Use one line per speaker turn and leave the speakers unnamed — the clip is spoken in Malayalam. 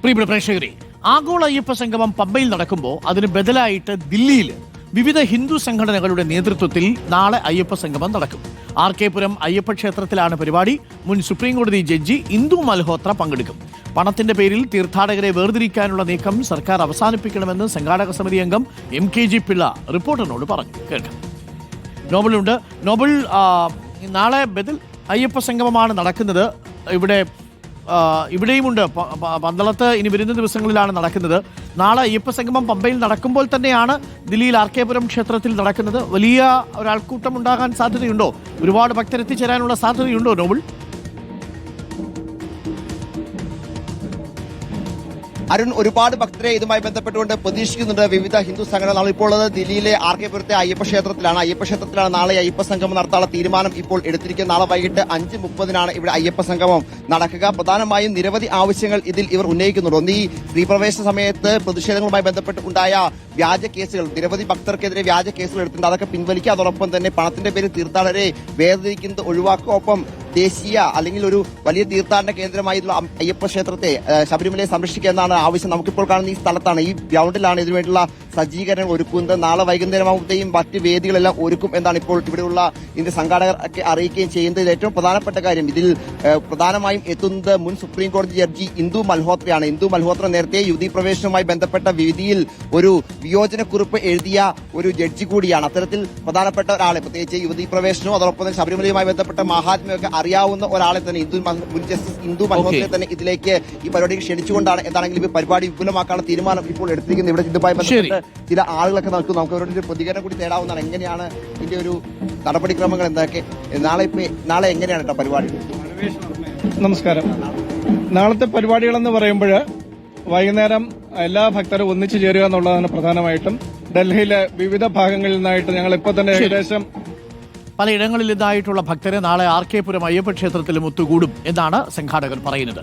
പ്രിയപ്പെട്ട പ്രേക്ഷകരെ, ആഗോള അയ്യപ്പ സംഗമം പമ്പയിൽ നടക്കുമ്പോൾ അതിന് ബദലായിട്ട് ദില്ലിയിൽ വിവിധ ഹിന്ദു സംഘടനകളുടെ നേതൃത്വത്തിൽ നാളെ അയ്യപ്പ സംഗമം നടക്കും. RK പുരം അയ്യപ്പ ക്ഷേത്രത്തിലാണ് പരിപാടി. മുൻ സുപ്രീം കോടതി ജഡ്ജി ഇന്ദു മൽഹോത്ര പങ്കെടുക്കും. പണത്തിന്റെ പേരിൽ തീർത്ഥാടകരെ വേർതിരിക്കാനുള്ള നീക്കം സർക്കാർ അവസാനിപ്പിക്കണമെന്ന് സംഘാടക സമിതി അംഗം MKG പിള്ള റിപ്പോർട്ടറിനോട് പറഞ്ഞു. കേൾക്കാം. നോബലുണ്ട്. നോബൽ, നാളെ ബദൽ അയ്യപ്പ സംഗമമാണ് നടക്കുന്നത്. ഇവിടെയുമുണ്ട്. പന്തളത്ത് ഇനി വരുന്ന ദിവസങ്ങളിലാണ് നടക്കുന്നത്. നാളെ അയ്യപ്പ സംഗമം പമ്പയിൽ നടക്കുമ്പോൾ തന്നെയാണ് ദില്ലിയിൽ RK പുരം ക്ഷേത്രത്തിൽ നടക്കുന്നത്. വലിയ ഒരാൾക്കൂട്ടം ഉണ്ടാകാൻ സാധ്യതയുണ്ടോ? ഒരുപാട് ഭക്തരെത്തിച്ചേരാനുള്ള സാധ്യതയുണ്ടോ നോബൽ?
അരുൺ, ഒരുപാട് ഭക്തരെ ഇതുമായി ബന്ധപ്പെട്ടുകൊണ്ട് പ്രതീക്ഷിക്കുന്നുണ്ട് വിവിധ ഹിന്ദു സംഘടനകൾ. നമ്മളിപ്പോൾ ഉള്ളത് ദില്ലിയിലെ RK പുരത്തെ അയ്യപ്പ ക്ഷേത്രത്തിലാണ് നാളെ അയ്യപ്പ സംഗമം നടത്താനുള്ള തീരുമാനം ഇപ്പോൾ എടുത്തിരിക്കുന്നത്. നാളെ വൈകിട്ട് 5:30 ഇവിടെ അയ്യപ്പ സംഗമം നടക്കുക. പ്രധാനമായും നിരവധി ആവശ്യങ്ങൾ ഇതിൽ ഇവർ ഉന്നയിക്കുന്നുണ്ട്. ഒന്ന്, ഈ സ്ത്രീപ്രവേശന സമയത്ത് പ്രതിഷേധങ്ങളുമായി ബന്ധപ്പെട്ട് ഉണ്ടായ വ്യാജ കേസുകൾ, നിരവധി ഭക്തർക്കെതിരെ വ്യാജ കേസുകൾ എടുത്തിട്ടുണ്ട്. അതൊക്കെ പിൻവലിക്കുക. അതോടൊപ്പം തന്നെ പണത്തിന്റെ പേരിൽ തീർത്ഥാടകരെ വേർതിരിക്കുന്നത് ഒഴിവാക്കുക. ഒപ്പം ദേശീയ അല്ലെങ്കിൽ ഒരു വലിയ തീർത്ഥാടന കേന്ദ്രമായിട്ടുള്ള അയ്യപ്പ ക്ഷേത്രത്തെ, ശബരിമലയെ സംരക്ഷിക്കുക എന്നാണ് ആവശ്യം. നമുക്കിപ്പോൾ കാണുന്ന ഈ സ്ഥലത്താണ്, ഈ ഗ്രൗണ്ടിലാണ് ഇതിനുവേണ്ടിയുള്ള സജ്ജീകരണങ്ങൾ ഒരുക്കുന്നത്. നാളെ വൈകുന്നേരമാകുമ്പോഴത്തേയും മറ്റ് വേദികളെല്ലാം ഒരുക്കും എന്നാണ് ഇപ്പോൾ ഇവിടെയുള്ള ഇതിന്റെ സംഘാടകർ ഒക്കെ അറിയിക്കുകയും ചെയ്യുന്നത്. ഇത് ഏറ്റവും പ്രധാനപ്പെട്ട കാര്യം, ഇതിൽ പ്രധാനമായും എത്തുന്നത് മുൻ സുപ്രീം കോടതി ജഡ്ജി ഇന്ദു മൽഹോത്രയാണ്. ഇന്ദു മൽഹോത്ര നേരത്തെ യുവതീ പ്രവേശനവുമായി ബന്ധപ്പെട്ട വിധിയിൽ ഒരു വിയോജനക്കുറിപ്പ് എഴുതിയ ഒരു ജഡ്ജി കൂടിയാണ്. അത്തരത്തിൽ പ്രധാനപ്പെട്ട ഒരാളെ, പ്രത്യേകിച്ച് യുവതീ പ്രവേശനവും അതോടൊപ്പം തന്നെ ശബരിമലയുമായി ബന്ധപ്പെട്ട മഹാത്മ്യമൊക്കെ അറിയാവുന്ന ഒരാളെ തന്നെ, മുൻ ജസ്റ്റിസ് ഇന്ദു മൽഹോത്രയെ തന്നെ ഇതിലേക്ക് ഈ പരിപാടിക്ക് ക്ഷണിച്ചുകൊണ്ടാണ് എന്താണെങ്കിലും ഈ പരിപാടി വിപുലമാക്കാനുള്ള തീരുമാനം ഇപ്പോൾ എടുത്തിരിക്കുന്നത്. ഇവിടെ ഇതുമായി ബന്ധപ്പെട്ട് ചില ആളുകളൊക്കെ നമുക്ക് അവരുടെ പ്രതികരണം കൂടി തേടാവുന്നതാണ്. എങ്ങനെയാണ് ഇതിന്റെ ഒരു നടപടിക്രമങ്ങൾ, എന്തൊക്കെ നാളെ എങ്ങനെയാണ് കേട്ടോ പരിപാടി?
നമസ്കാരം. നാളത്തെ പരിപാടികളെന്ന് പറയുമ്പോൾ വൈകുന്നേരം എല്ലാ ഭക്തരും ഒന്നിച്ചു ചേരുക എന്നുള്ളതാണ് പ്രധാനമായിട്ടും. ഡൽഹിയിലെ വിവിധ ഭാഗങ്ങളിൽ നിന്നായിട്ട് ഞങ്ങൾ ഇപ്പോൾ തന്നെ ഏകദേശം
പലയിടങ്ങളിൽ നിന്നായിട്ടുള്ള ഭക്തരെ നാളെ RK പുരം അയ്യപ്പ ക്ഷേത്രത്തിലും ഒത്തുകൂടും എന്നാണ് സംഘാടകർ പറയുന്നത്.